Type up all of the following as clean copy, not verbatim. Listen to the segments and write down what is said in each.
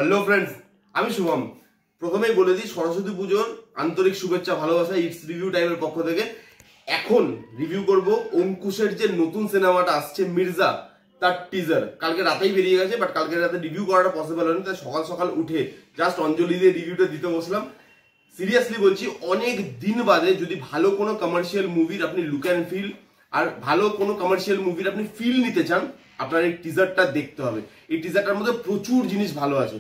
Hello friends, আমি শুভম। প্রথমেই বলে দিই সরস্বতী পুজোর আন্তরিক শুভেচ্ছা ভালোবাসা ইটস রিভিউ টাইমের পক্ষ থেকে। এখন রিভিউ করব অঙ্কুশের যে নতুন সিনেমাটা আসছে মির্জা, তার টিজার কালকে রাতেই বেরিয়ে গেছে, বাট কালকে রাতে রিভিউ করাটা পসিবল হয়নি, তাই সকাল সকাল উঠে জাস্ট অঞ্জলি দিয়ে রিভিউটা দিতে বসলাম। সিরিয়াসলি বলছি, অনেক দিন বাদে যদি ভালো কোনো কমার্শিয়াল মুভির আপনি লুক অ্যান্ড ফিল আর ভালো কোনো কমার্শিয়াল মুভির আপনি ফিল নিতে চান, আপনার এই টিজারটা দেখতে হবে। এই টিজারটার মধ্যে প্রচুর জিনিস ভালো আছে,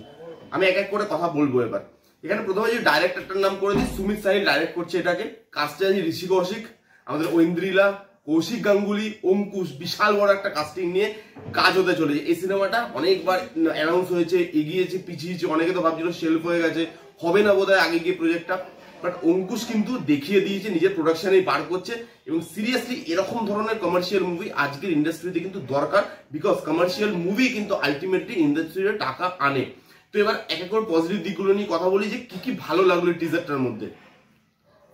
আমি এক এক করে কথা বলবো। এবার এখানে প্রথমে যে ডাইরেক্টরটার নাম করে দিই, সুমিত সাহিল ডাইরেক্ট করছে এটাকে। কাস্টে আছে ঋষি কৌশিক, আমাদের ঐন্দ্রিলা, কৌশিক গাঙ্গুলি, অঙ্কুশ, বিশাল বড় একটা কাস্টিং নিয়ে কাজ হতে চলেছে। এই সিনেমাটা অনেকবার অ্যানাউন্স হয়েছে, এগিয়েছে, পিছিয়েছে, অনেকে তো ভাবছিল শেলফ হয়ে গেছে, হবে না বোধহয় আগে গিয়ে প্রজেক্টটা, বাট অঙ্কুশ কিন্তু দেখিয়ে দিয়েছে নিজের প্রোডাকশনেই বার করছে। এবং সিরিয়াসলি এরকম ধরনের কমার্শিয়াল মুভি আজকের ইন্ডাস্ট্রিতে কিন্তু দরকার, বিকজ কমার্শিয়াল মুভি কিন্তু আলটিমেটলি ইন্ডাস্ট্রিতে টাকা আনে। তো এবার এক এক করে পজিটিভ দিকগুলো নিয়ে কথা বলি যে কি কি ভালো লাগলো টিজারটার মধ্যে।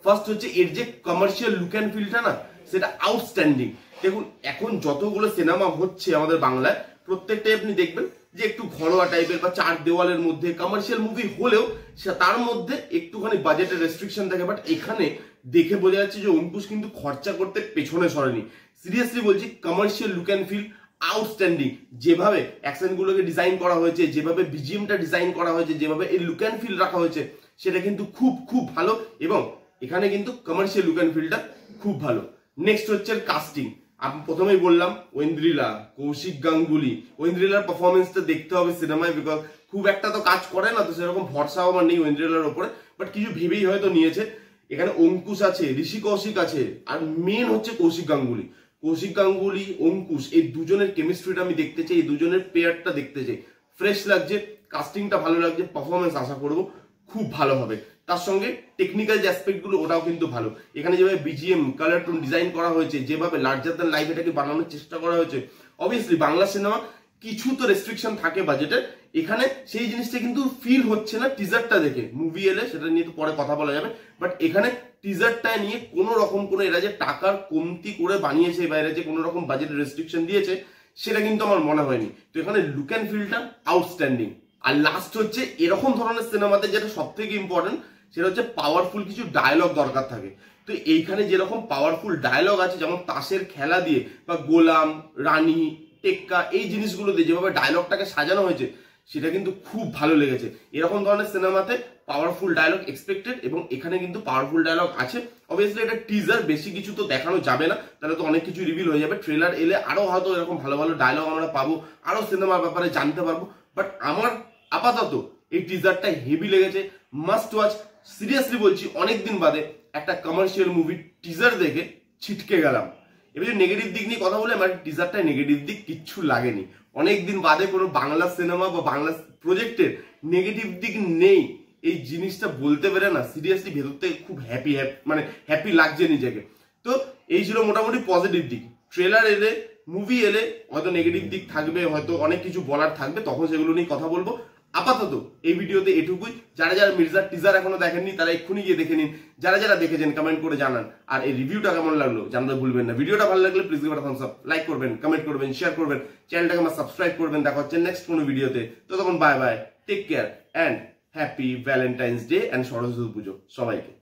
ফার্স্ট হচ্ছে এর যে কমার্শিয়াল লুক অ্যান্ড ফিলটা না, সেটা আউটস্ট্যান্ডিং। দেখুন এখন যতগুলো সিনেমা হচ্ছে আমাদের বাংলায়, প্রত্যেকটাই আপনি দেখবেন যে একটু ঘরোয়া টাইপের বা চার দেওয়ালের মধ্যে কমার্শিয়াল মুভি হলেও তার মধ্যে একটুখানি বাজেটের রেস্ট্রিকশন থাকে। বাট এখানে দেখে বোঝা যাচ্ছে যে অঙ্কুশ কিন্তু খরচা করতে পেছনে সরেনি। সিরিয়াসলি বলছি, commercial look and feel outstanding. যেভাবে অ্যাকশনগুলোকে ডিজাইন করা হয়েছে, যেভাবে বিজিএমটা ডিজাইন করা হয়েছে, যেভাবে এই লুক অ্যান্ড ফিল রাখা হয়েছে, সেটা কিন্তু খুব খুব ভালো। এবং এখানে কিন্তু কমার্শিয়াল লুক অ্যান্ড ফিলটা খুব ভালো। নেক্সট হচ্ছে কাস্টিং। আমি প্রথমেই বললাম ঐন্দ্রিলা, কৌশিক গাঙ্গুলি। ঐন্দ্রিলার পারফরমেন্সটা দেখতে হবে সিনেমায়, বিকজ খুব একটা তো কাজ করে না, তো সেরকম ভরসাও আমার নেই ঐন্দ্রিলার ওপরে, বাট কিছু ভেবেই হয়তো নিয়েছে। এখানে অঙ্কুশ আছে, ঋষি কৌশিক আছে, আর মেন হচ্ছে কৌশিক গাঙ্গুলি। কৌশিক গাঙ্গুলি, অঙ্কুশ, এই দুজনের কেমিস্ট্রিটা আমি দেখতে চাই, এই দুজনের পেয়ারটা দেখতে চাই। ফ্রেশ লাগছে, কাস্টিংটা ভালো লাগছে, পারফরমেন্স আশা করবো খুব ভালো হবে। তার সঙ্গে টেকনিক্যাল যে অ্যাসপেক্ট গুলো ওটাও কিন্তু ভালো। এখানে যেভাবে বিজিএম, কালার টোন ডিজাইন করা হয়েছে, যেভাবে লার্জার দ্যান লাইফ এটাকে বানানোর চেষ্টা করা হয়েছে, অবভিয়াসলি বাংলা সিনেমা কিছু তো রেস্ট্রিকশন থাকে বাজেটের, এখানে সেই জিনিসটা কিন্তু ফিল হচ্ছে না টিজারটা দেখে। মুভি এলে সেটা নিয়ে তো পরে কথা বলা যাবে, বাট এখানে টিজারটা নিয়ে কোনো রকম কোনো এরা যে টাকার কমতি করে বানিয়েছে বা এরা যে কোনো রকম বাজেটের রেস্ট্রিকশন দিয়েছে, সেটা কিন্তু আমার মনে হয়নি। তো এখানে লুক অ্যান্ড ফিলটা আউটস্ট্যান্ডিং। আর লাস্ট হচ্ছে এরকম ধরনের সিনেমাতে যেটা সব থেকে ইম্পর্টেন্ট, সেটা হচ্ছে পাওয়ারফুল কিছু ডায়লগ দরকার থাকে। তো এইখানে যেরকম পাওয়ারফুল ডায়লগ আছে, যেমন তাসের খেলা দিয়ে বা গোলাম, রানী, টেক্কা, এই জিনিসগুলো দিয়ে যেভাবে ডায়লগটাকে সাজানো হয়েছে, সেটা কিন্তু খুব ভালো লেগেছে। এরকম ধরনের সিনেমাতে পাওয়ারফুল ডায়লগ এক্সপেক্টেড, এবং এখানে কিন্তু পাওয়ারফুল ডায়লগ আছে। অবভিয়াসলি এটা টিজার, বেশি কিছু তো দেখানো যাবে না, তাহলে তো অনেক কিছু রিভিল হয়ে যাবে। ট্রেলার এলে আরো হয়তো এরকম ভালো ভালো ডায়লগ আমরা পাবো, আরো সিনেমার ব্যাপারে জানতে পারবো। বাট আমার আপাতত এই টিজারটা হেভি লেগেছে, মাস্ট ওয়াচ। সিরিয়াসলি বলছি, অনেকদিন বাদে একটা কমার্শিয়াল মুভি টিজার দেখে ছিটকে গেলাম। এবার যদি নেগেটিভ দিক নিয়ে কথা বলে, আমার টিজারটায় নেগেটিভ দিক কিচ্ছু লাগেনি। অনেকদিন বাদে কোনো বাংলা সিনেমা বা বাংলা প্রজেক্টের নেগেটিভ দিক নেই, এই জিনিসটা বলতে পেরে না সিরিয়াসলি ভেতর থেকে খুব হ্যাপি লাগছে নিজেকে। তো এই ছিল মোটামুটি পজিটিভ দিক। ট্রেলার এলে, মুভি এলে হয়তো নেগেটিভ দিক থাকবে, হয়তো অনেক কিছু বলার থাকবে, তখন সেগুলো নিয়ে কথা বলবো। আপাতত এই ভিডিওতে এটুকুই। যারা যারা মির্জার টিজার এখনো দেখেননি, তারা এক্ষুনি গিয়ে দেখে নিন। যারা যারা দেখেছেন কমেন্ট করে জানান, আর এই রিভিউটা কেমন লাগলো জানতে ভুলবেন না। ভিডিওটা ভালো লাগলে please give it a Thums up, like করবেন, কমেন্ট করবেন, শেয়ার করবেন, চ্যানেলটাকে আমার সাবস্ক্রাইব করবেন। দেখা হচ্ছে নেক্সট কোনো ভিডিওতে। তো তখন bye bye, take care and happy Valentine's day and Saraswati Puja সবাইকে।